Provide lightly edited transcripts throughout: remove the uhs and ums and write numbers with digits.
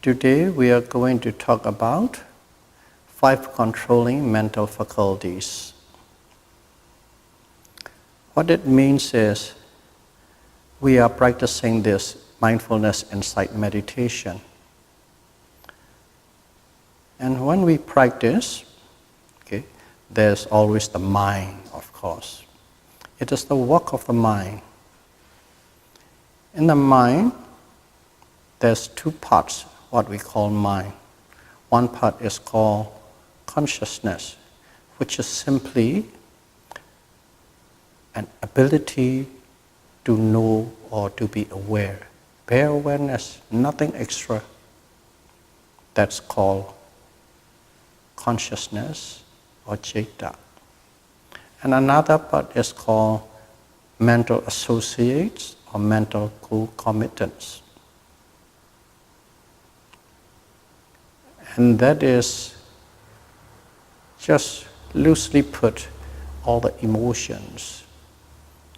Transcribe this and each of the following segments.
Today we are going to talk about 5 controlling mental faculties. What it means is we are practicing this mindfulness insight meditation. And when we practice, there's always the mind, of course. It is the work of the mind. In the mind, there's 2 parts, what we call mind. One part is called consciousness, which is simply an ability to know or to be aware. Bare awareness, nothing extra. That's called consciousness or citta. And another part is called mental associates or mental concomitants. And that is just loosely put all the emotions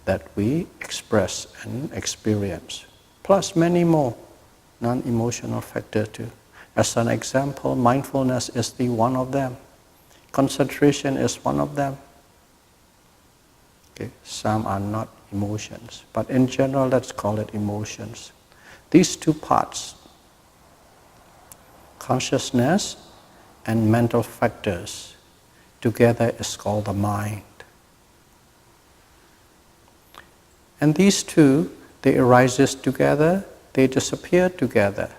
that we express and experience, plus many more non-emotional factors too. As an example, mindfulness is the one of them. Concentration is one of them. Some are not emotions, but in general, let's call it emotions. These 2 parts, consciousness and mental factors, together is called the mind. And these 2, they arise together, they disappear together.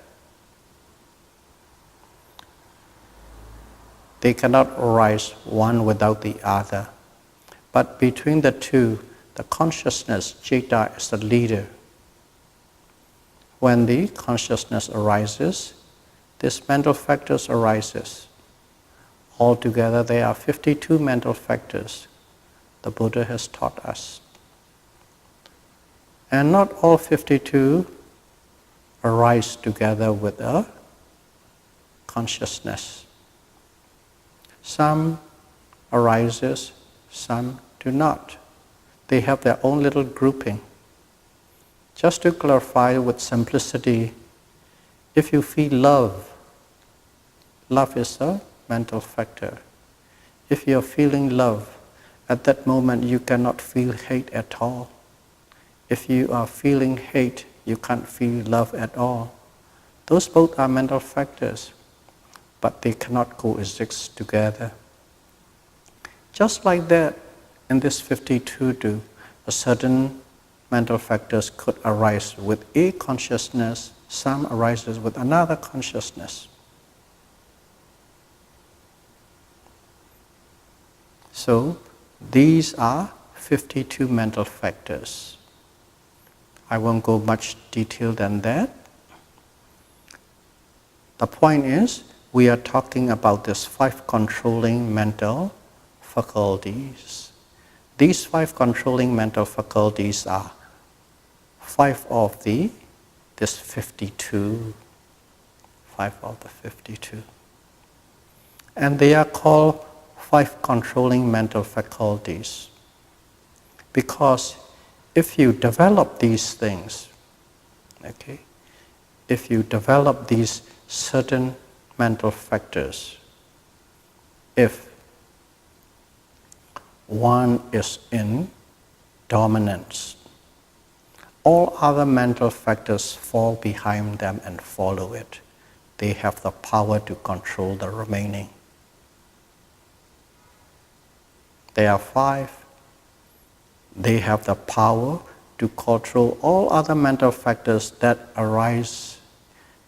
They cannot arise one without the other. But between the 2, the consciousness, citta, is the leader. When the consciousness arises, this mental factors arises. Altogether, there are 52 mental factors the Buddha has taught us. And not all 52 arise together with a consciousness. Some arises, some do not. They have their own little grouping. Just to clarify with simplicity, if you feel love, love is a mental factor. If you're feeling love, at that moment you cannot feel hate at all. If you are feeling hate, you can't feel love at all. Those both are mental factors, but they cannot coexist together. Just like that, in this 52 too, a certain mental factors could arise with a consciousness, some arises with another consciousness. So, these are 52 mental factors. I won't go much detail than that. The point is, we are talking about this 5 controlling mental faculties. These 5 controlling mental faculties are 5 of this 52. 5 of the 52. And they are called 5 controlling mental faculties. Because if you develop these things, if you develop these certain mental factors, if one is in dominance, all other mental factors fall behind them and follow it. They have the power to control the remaining. There are 5. They have the power to control all other mental factors that arise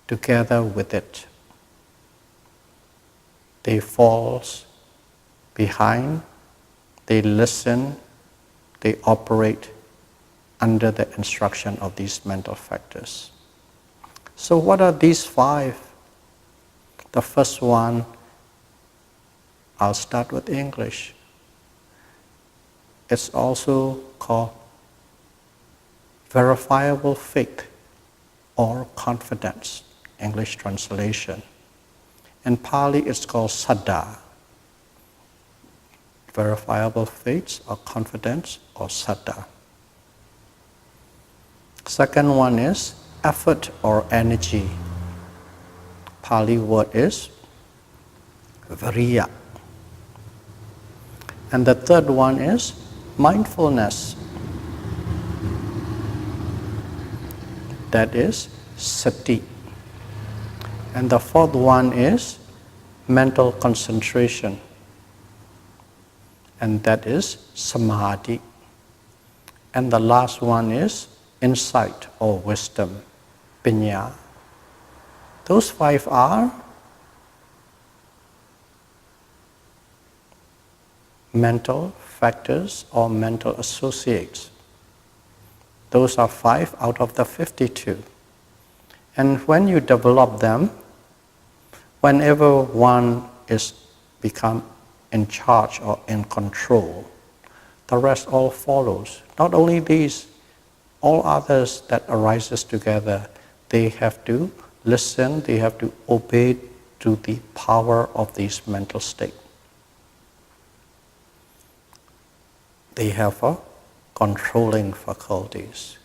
together with it. They fall behind, they listen, they operate under the instruction of these mental factors. So what are these 5? The first one, I'll start with English. It's also called verifiable faith or confidence, English translation. In Pali, it's called saddha. Verifiable faith or confidence or saddha. Second one is effort or energy. Pali word is Viriya. And the third one is mindfulness. That is Sati. And the fourth one is mental concentration. And that is Samadhi. And the last one is insight or wisdom, Pinya. Those five are mental factors or mental associates. Those are 5 out of the 52. And when you develop them, whenever one is become in charge or in control, the rest all follows. Not only these, all others that arises together, they have to listen, they have to obey to the power of these mental states. They have a controlling faculties,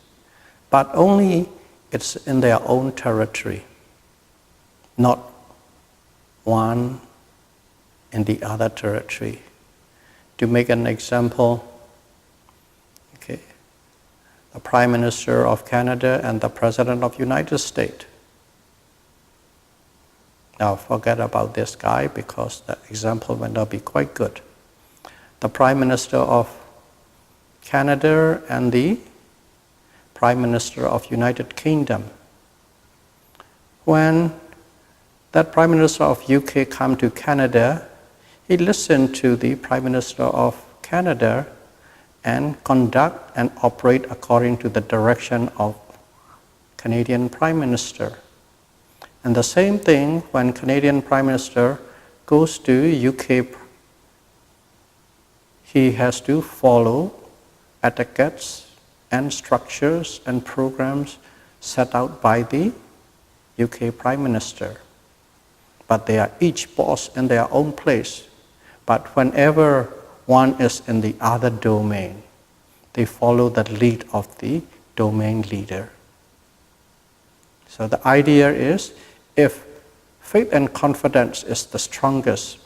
but only it's in their own territory, not one in the other territory. To make an example, okay, the Prime Minister of Canada and the President of the United States. Now forget about this guy because the example may not be quite good. The Prime Minister of Canada and the Prime Minister of United Kingdom. When that Prime Minister of UK come to Canada, he listened to the Prime Minister of Canada and conduct and operate according to the direction of Canadian Prime Minister. And the same thing when Canadian Prime Minister goes to UK, he has to follow etiquettes and structures and programs set out by the UK Prime Minister. But they are each boss in their own place. But whenever one is in the other domain, they follow the lead of the domain leader. So the idea is, if faith and confidence is the strongest,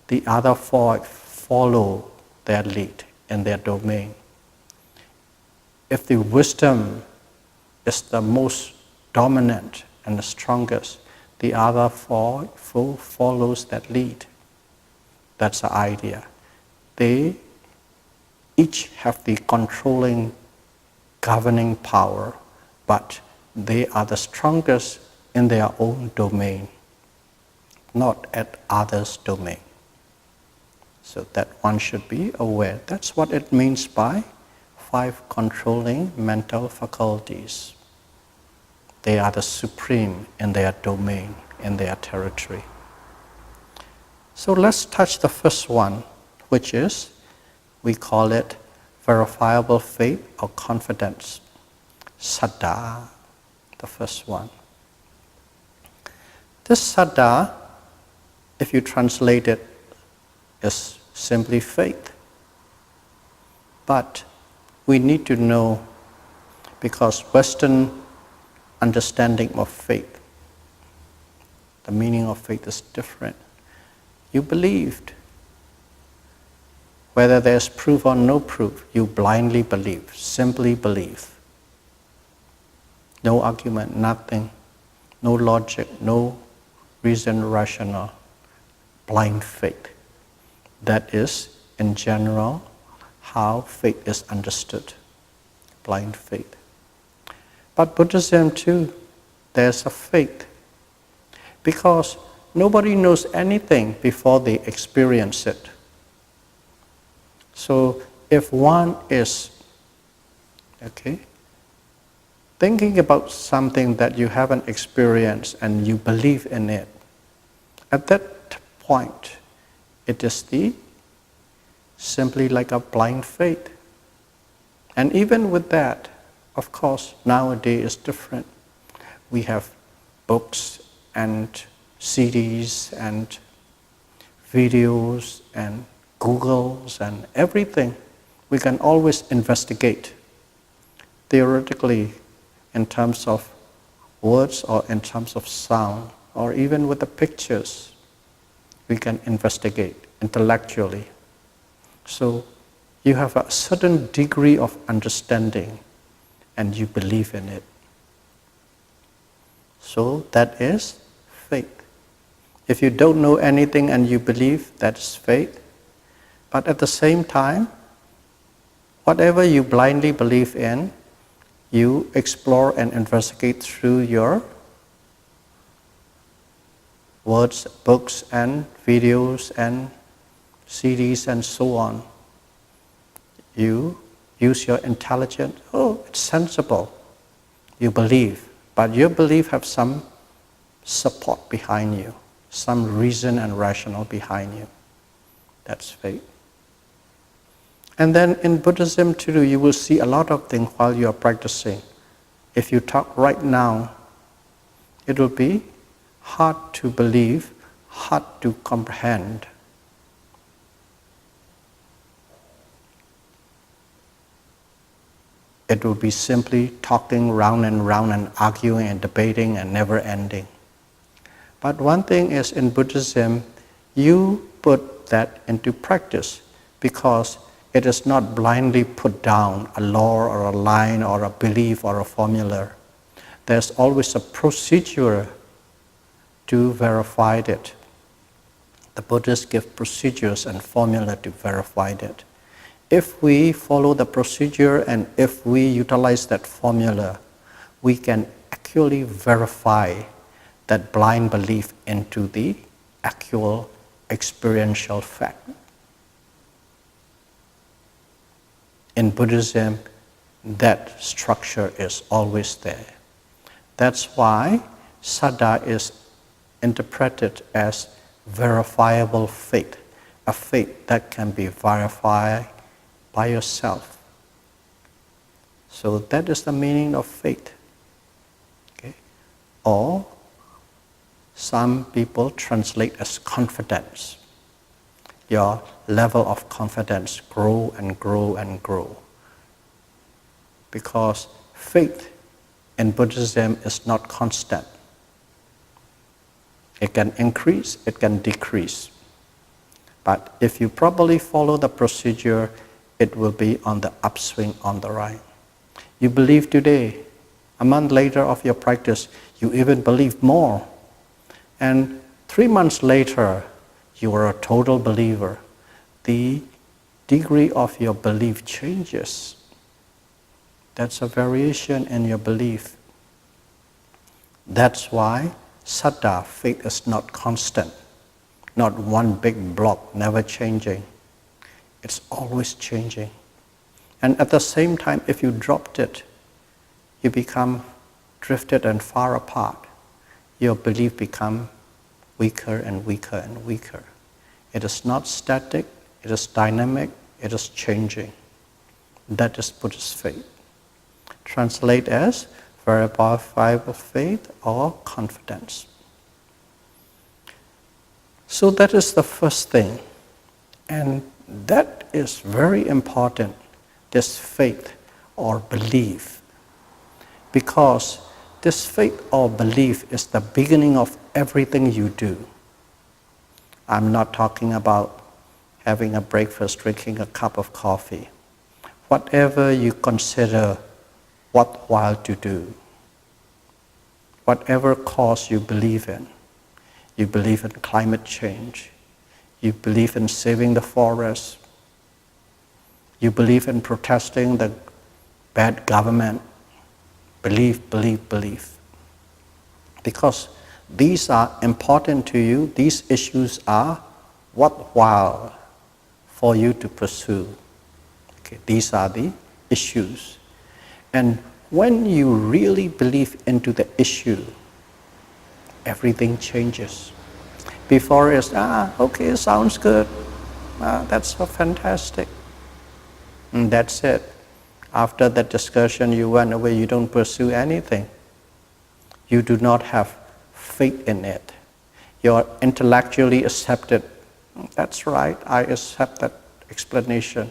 the other four follow their lead in their domain. If the wisdom is the most dominant and the strongest, the other four follows that lead. That's the idea. They each have the controlling, governing power, but they are the strongest in their own domain, not at others' domain. So that one should be aware. That's what it means by 5 controlling mental faculties. They are the supreme in their domain, in their territory. So let's touch the first one, which is, we call it verifiable faith or confidence. Saddha, the first one. This saddha, if you translate it, is simply faith. But we need to know, because Western understanding of faith, the meaning of faith is different. You believed. Whether there's proof or no proof, you blindly believe, simply believe. No argument, nothing, no logic, no reason, rational, blind faith. That is, in general, how faith is understood, blind faith. But Buddhism too, there's a faith, because nobody knows anything before they experience it. So if one is, thinking about something that you haven't experienced and you believe in it, at that point, it is simply like a blind faith. And even with that, of course, nowadays is different. We have books and CDs and videos and Googles and everything. We can always investigate theoretically in terms of words or in terms of sound or even with the pictures, we can investigate intellectually. So you have a certain degree of understanding and you believe in it. So that is faith. If you don't know anything and you believe, that's faith. But at the same time, whatever you blindly believe in, you explore and investigate through your words, books, and videos, and CDs, and so on. You use your intelligence. Oh, it's sensible. You believe, but your belief has some support behind you, some reason and rationale behind you. That's faith. And then in Buddhism too, you will see a lot of things while you are practicing. If you talk right now, it will be hard to believe, hard to comprehend. It will be simply talking round and round and arguing and debating and never ending. But one thing is, in Buddhism, you put that into practice because it is not blindly put down a law or a line or a belief or a formula. There's always a procedure to verify it. The Buddhists give procedures and formula to verify it. If we follow the procedure and if we utilize that formula, we can actually verify that blind belief into the actual experiential fact. In Buddhism, that structure is always there. That's why Saddha is interpreted as verifiable faith, a faith that can be verified by yourself. So that is the meaning of faith. Okay? Or some people translate as confidence. Your level of confidence grow and grow and grow. Because faith in Buddhism is not constant. It can increase, it can decrease. But if you properly follow the procedure, it will be on the upswing, on the right. You believe today, a month later of your practice, you even believe more. And 3 months later, you are a total believer. The degree of your belief changes. That's a variation in your belief. That's why Saddha, faith, is not constant, not one big block, never changing. It's always changing. And at the same time, if you dropped it, you become drifted and far apart. Your belief becomes weaker and weaker and weaker. It is not static, it is dynamic, it is changing. That is Buddhist faith. Translate as verifiable faith or confidence. So that is the first thing. And that is very important, this faith or belief. Because this faith or belief is the beginning of everything you do. I'm not talking about having a breakfast, drinking a cup of coffee. Whatever you consider worthwhile to do, whatever cause you believe in climate change, you believe in saving the forest, you believe in protesting the bad government, believe. Because these are important to you, these issues are worthwhile for you to pursue. Okay, these are the issues. And when you really believe into the issue, everything changes. Before it's, okay, sounds good. That's so fantastic. And that's it. After that discussion, you went away, you don't pursue anything. You do not have faith in it. You're intellectually accepted. That's right, I accept that explanation.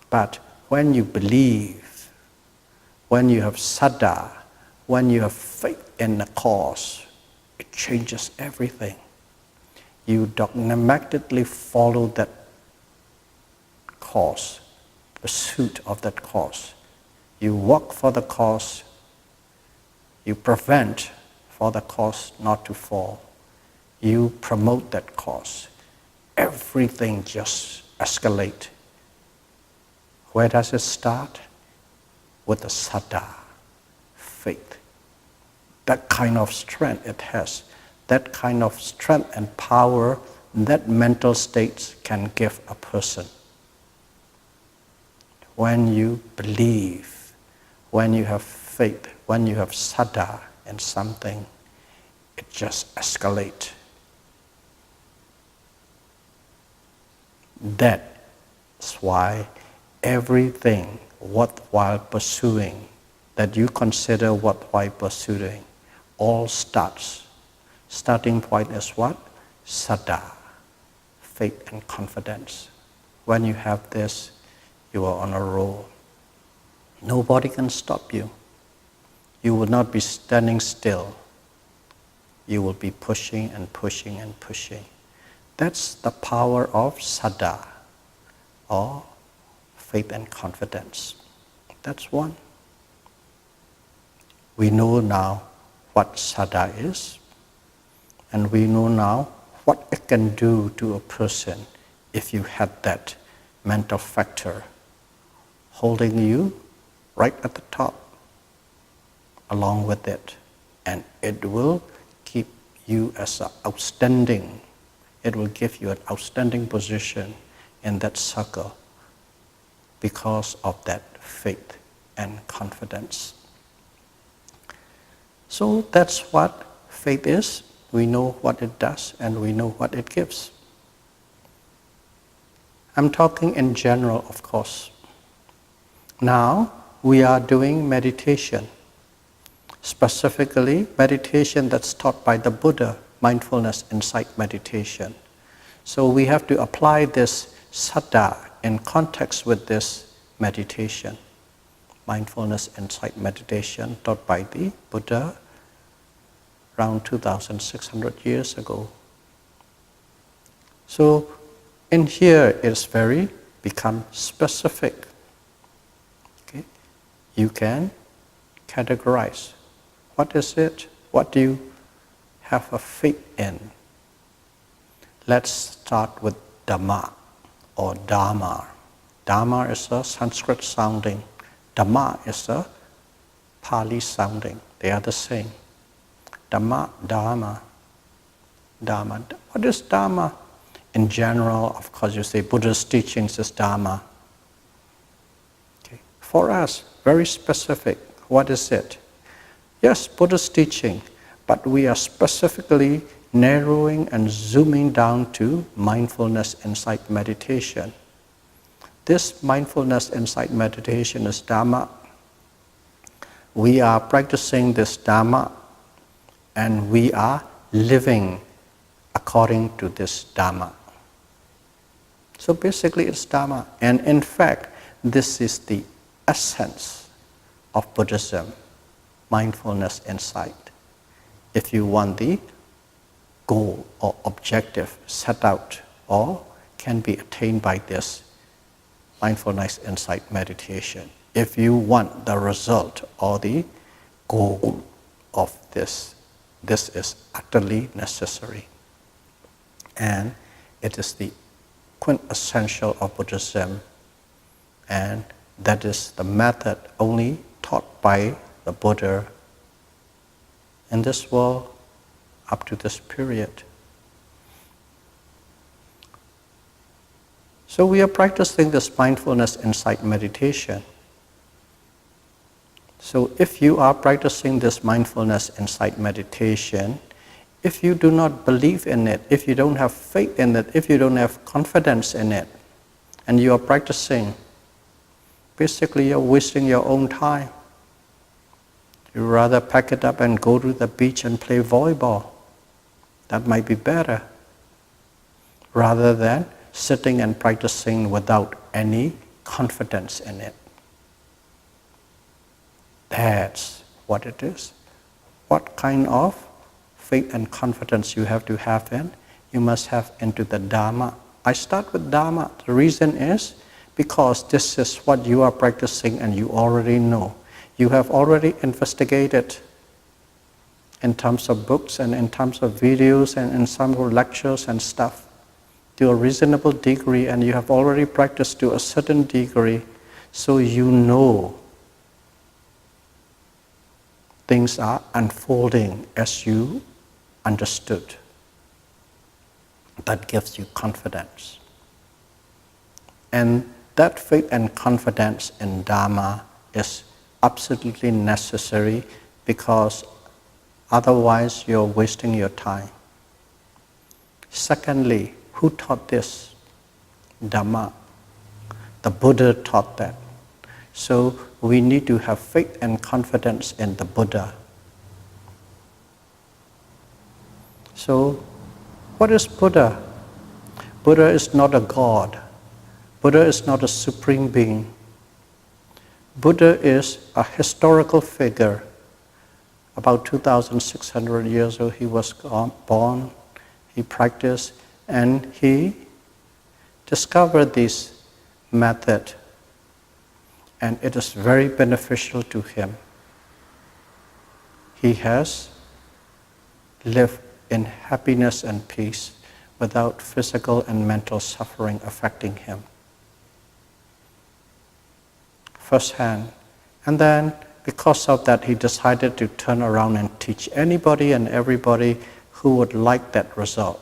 But when you believe, when you have saddha, when you have faith in the cause, it changes everything. You dogmatically follow that cause, pursuit of that cause. You work for the cause. You prevent for the cause not to fall. You promote that cause. Everything just escalates. Where does it start? With the saddha, faith. That kind of strength it has, that kind of strength and power that mental states can give a person. When you believe, when you have faith, when you have saddha in something, it just escalates. That's why everything worthwhile pursuing, that you consider worthwhile pursuing, all starts. Starting point is what? Saddha, faith and confidence. When you have this, you are on a roll. Nobody can stop you. You will not be standing still. You will be pushing and pushing and pushing. That's the power of saddha, or faith and confidence. That's one. We know now what saddha is, and we know now what it can do to a person if you had that mental factor holding you right at the top along with it, and it will keep you as outstanding. It will give you an outstanding position in that circle because of that faith and confidence. So that's what faith is. We know what it does and we know what it gives. I'm talking in general, of course. Now we are doing meditation, specifically meditation that's taught by the Buddha, mindfulness insight meditation. So we have to apply this saddha in context with this meditation, mindfulness insight meditation taught by the Buddha around 2,600 years ago. So in here it's very become specific. Okay? You can categorize. What is it? What do you have a faith in? Let's start with Dhamma or Dhamma. Dhamma is a Sanskrit sounding. Dhamma is a Pali sounding. They are the same. Dhamma, Dhamma, Dhamma. What is Dhamma? In general, of course, you say Buddha's teachings is Dhamma. Okay. For us, very specific. What is it? Yes, Buddha's teaching, but we are specifically narrowing and zooming down to mindfulness insight meditation. This mindfulness insight meditation is Dhamma. We are practicing this Dhamma and we are living according to this Dhamma. So basically it's Dhamma, and in fact this is the essence of Buddhism, mindfulness insight. If you want the goal or objective set out or can be attained by this mindfulness insight meditation, if you want the result or the goal of this, this is utterly necessary. And it is the quintessential of Buddhism, and that is the method only taught by the Buddha in this world up to this period. So we are practicing this mindfulness insight meditation. So if you are practicing this mindfulness insight meditation, if you do not believe in it, if you don't have faith in it, if you don't have confidence in it, and you are practicing, basically you're wasting your own time. You rather pack it up and go to the beach and play volleyball. That might be better, rather than sitting and practicing without any confidence in it. That's what it is. what kind of faith and confidence you have to have in? You must have into the Dhamma. I start with Dhamma. The reason is because this is what you are practicing and you already know. You have already investigated in terms of books and in terms of videos and in some lectures and stuff to a reasonable degree, and you have already practiced to a certain degree, so you know things are unfolding as you understood. That gives you confidence. And that faith and confidence in Dhamma is absolutely necessary, because otherwise you're wasting your time. Secondly, who taught this? Dhamma. The Buddha taught that. So we need to have faith and confidence in the Buddha. So what is Buddha? Buddha is not a god. Buddha is not a supreme being. Buddha is a historical figure. About 2,600 years ago he was born, he practiced, and he discovered this method, and it is very beneficial to him. He has lived in happiness and peace without physical and mental suffering affecting him firsthand. And then because of that, he decided to turn around and teach anybody and everybody who would like that result.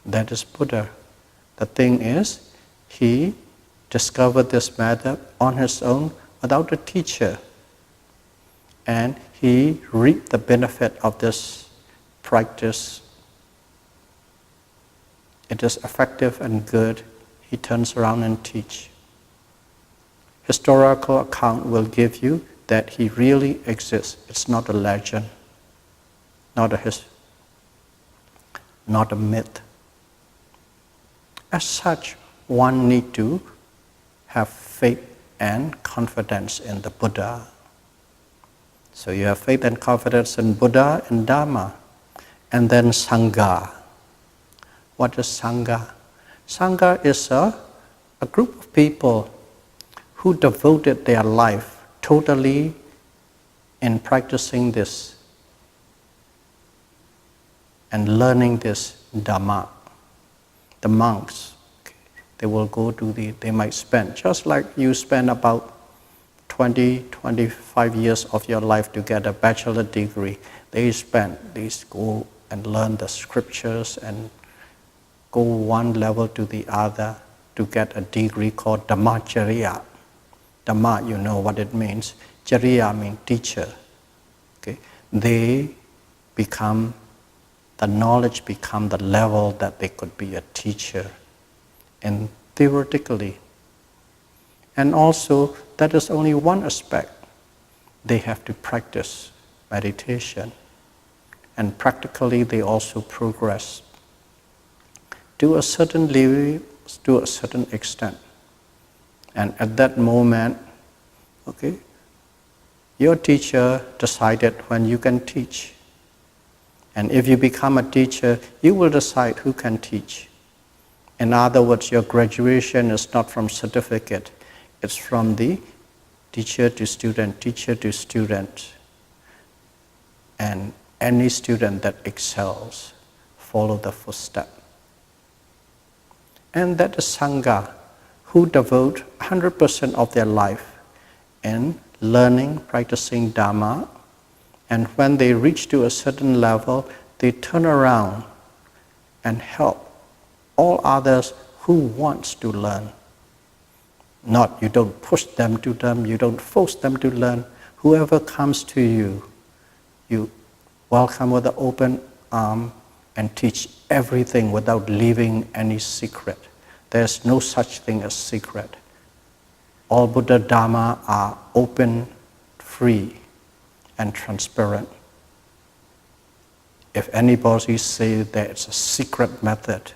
That is Buddha. The thing is, he discovered this method on his own without a teacher. And he reaped the benefit of this practice. It is effective and good. He turns around and teaches. Historical account will give you that he really exists. It's not a legend, not a myth. As such, one needs to have faith and confidence in the Buddha. So you have faith and confidence in Buddha and Dhamma. And then Sangha. What is Sangha? Sangha is a group of people who devoted their life totally in practicing this and learning this Dhamma. The monks, they will go to they might spend, just like you spend about 20-25 years of your life to get a bachelor degree. They go and learn the scriptures and go one level to the other to get a degree called Dhammacharya. Dhamma, you know what it means. Charya means teacher. Okay? The knowledge become the level that they could be a teacher, and theoretically. And also, that is only one aspect. They have to practice meditation, and practically they also progress to a certain level, to a certain extent. And at that moment, okay, your teacher decided when you can teach. And if you become a teacher, you will decide who can teach. In other words, your graduation is not from certificate, it's from the teacher to student. And any student that excels, follow the footstep. And that is Sangha, who devote 100% of their life in learning, practicing Dhamma. And when they reach to a certain level, they turn around and help all others who wants to learn. Not, you don't push them to learn, you don't force them to learn. Whoever comes to you, you welcome with an open arm and teach everything without leaving any secret. There's no such thing as secret. All Buddha Dhamma are open, free, and transparent. If anybody says that it's a secret method,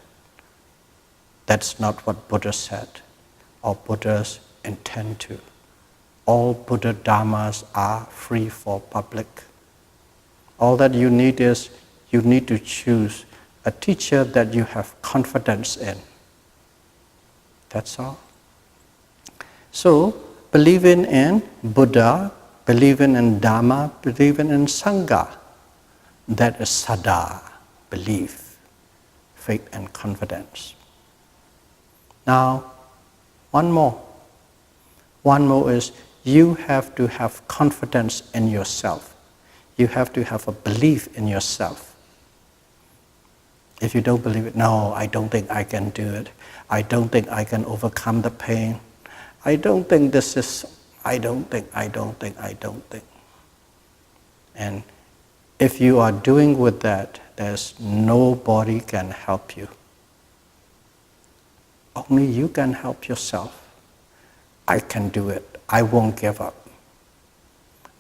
that's not what Buddha said or Buddha's intend to. All Buddha Dhammas are free for public. All that you need is, you need to choose a teacher that you have confidence in. That's all. So, believing in Buddha, believing in Dhamma, believing in Sangha, that is sada, belief, faith and confidence. Now, one more. One more is, you have to have confidence in yourself. You have to have a belief in yourself. If you don't believe it, no, I don't think I can do it. I don't think I can overcome the pain. I don't think this is, I don't think. And if you are doing with that, there's nobody can help you. Only you can help yourself. I can do it. I won't give up.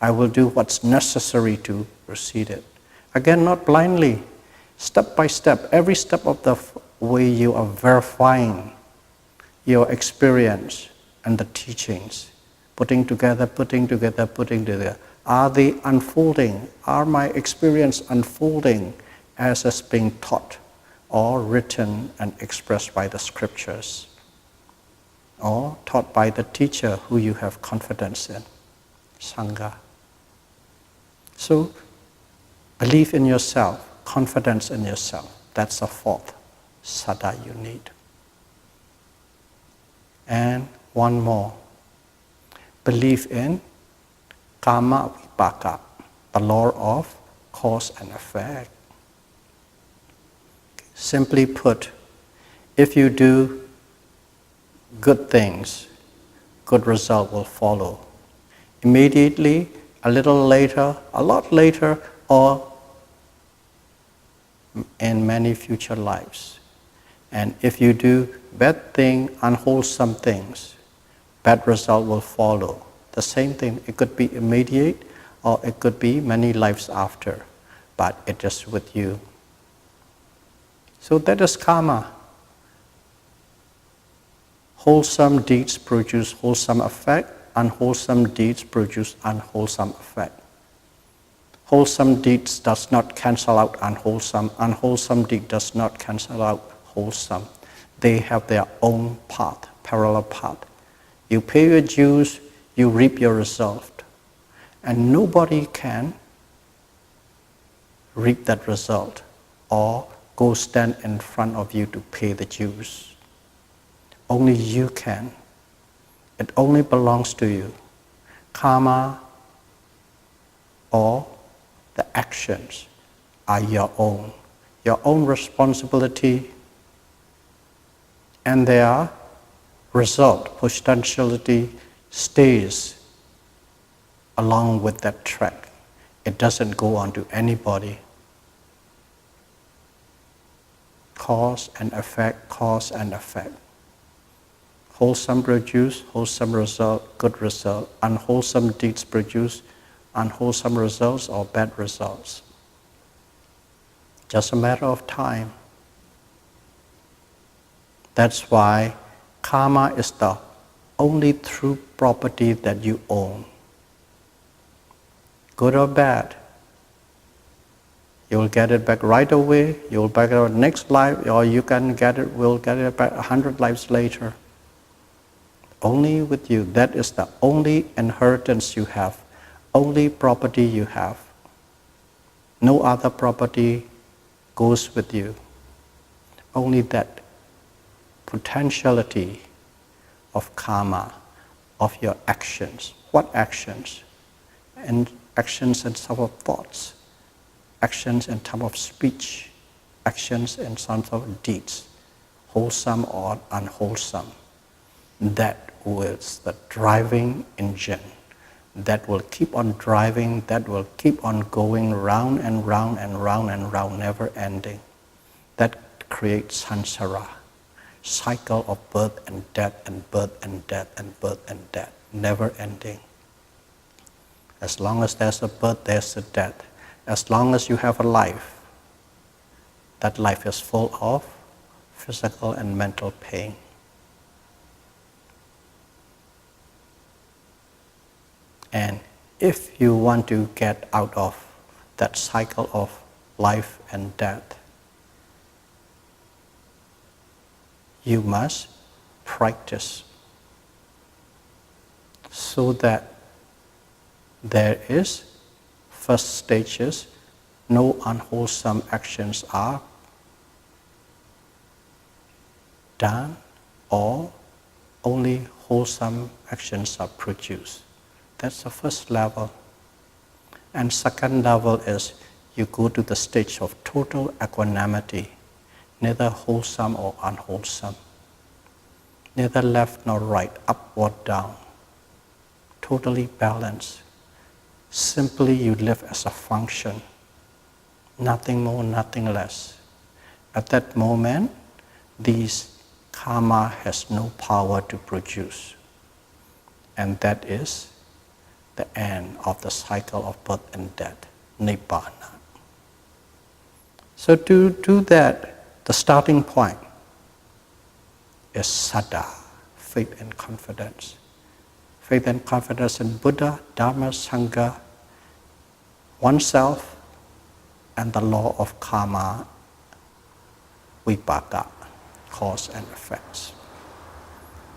I will do what's necessary to proceed it. Again, not blindly, step by step. Every step of the way you are verifying your experience and the teachings, putting together. Are they unfolding? Are my experience unfolding as it's being taught or written and expressed by the scriptures? Or taught by the teacher who you have confidence in, Sangha. So, belief in yourself, confidence in yourself, that's the fourth sada you need. And one more, belief in karma vipaka, the law of cause and effect. Simply put, if you do good things, good result will follow. Immediately, a little later, a lot later, or in many future lives. And if you do bad things, unwholesome things, bad result will follow. The same thing, it could be immediate or it could be many lives after, but it is with you. So that is karma. Wholesome deeds produce wholesome effect, unwholesome deeds produce unwholesome effect. Wholesome deeds does not cancel out unwholesome, unwholesome deed does not cancel out wholesome. They have their own path, parallel path. You pay your dues, you reap your result. And nobody can reap that result or go stand in front of you to pay the dues. Only you can. It only belongs to you. Karma or the actions are your own responsibility, and their result, potentiality, stays along with that track. It doesn't go on to anybody. Cause and effect, cause and effect. Wholesome produce, wholesome result, good result. Unwholesome deeds produce unwholesome results or bad results. Just a matter of time. That's why karma is the only true property that you own. Good or bad, you will get it back right away, you will back it next life, or you can will get it back 100 lives later. Only with you. That is the only inheritance you have, only property you have. No other property goes with you. Only that potentiality of karma, of your actions. What actions? And actions in terms of thoughts, actions in terms of speech, actions in terms of deeds, wholesome or unwholesome. That is the driving engine that will keep on driving, that will keep on going round and round and round and round, never ending. That creates samsara, cycle of birth and death and birth and death and birth and death, never ending. As long as there's a birth, there's a death. As long as you have a life, that life is full of physical and mental pain. And if you want to get out of that cycle of life and death, you must practice so that there is first stages, no unwholesome actions are done, or only wholesome actions are produced. That's the first level. And second level is you go to the stage of total equanimity, neither wholesome or unwholesome, neither left nor right, up or down, totally balanced. Simply you live as a function, nothing more, nothing less. At that moment, these karma has no power to produce. And that is the end of the cycle of birth and death, Nibbana. So to do that, the starting point is Saddha, faith and confidence. Faith and confidence in Buddha, Dhamma, Sangha, oneself, and the law of karma, vipaka, cause and effects.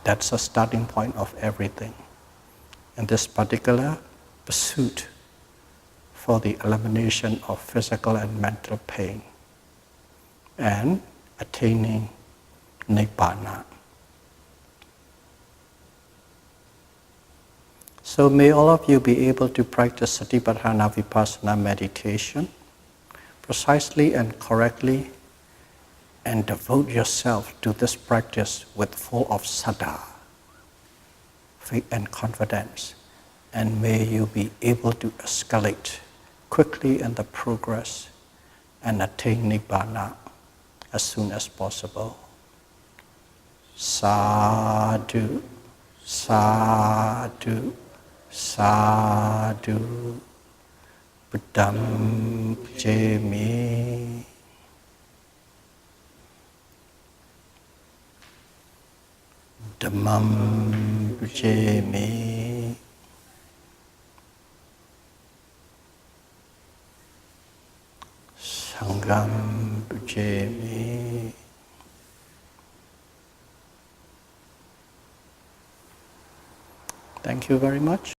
That's the starting point of everything. In this particular pursuit for the elimination of physical and mental pain and attaining Nibbana. So may all of you be able to practice Satipatthana Vipassana meditation precisely and correctly, and devote yourself to this practice with full of saddha, faith and confidence, and may you be able to escalate quickly in the progress and attain Nibbana as soon as possible. Sadhu, sadhu, sadhu, Buddham pujami. Dhammam pujami. Sangham pujami. Thank you very much.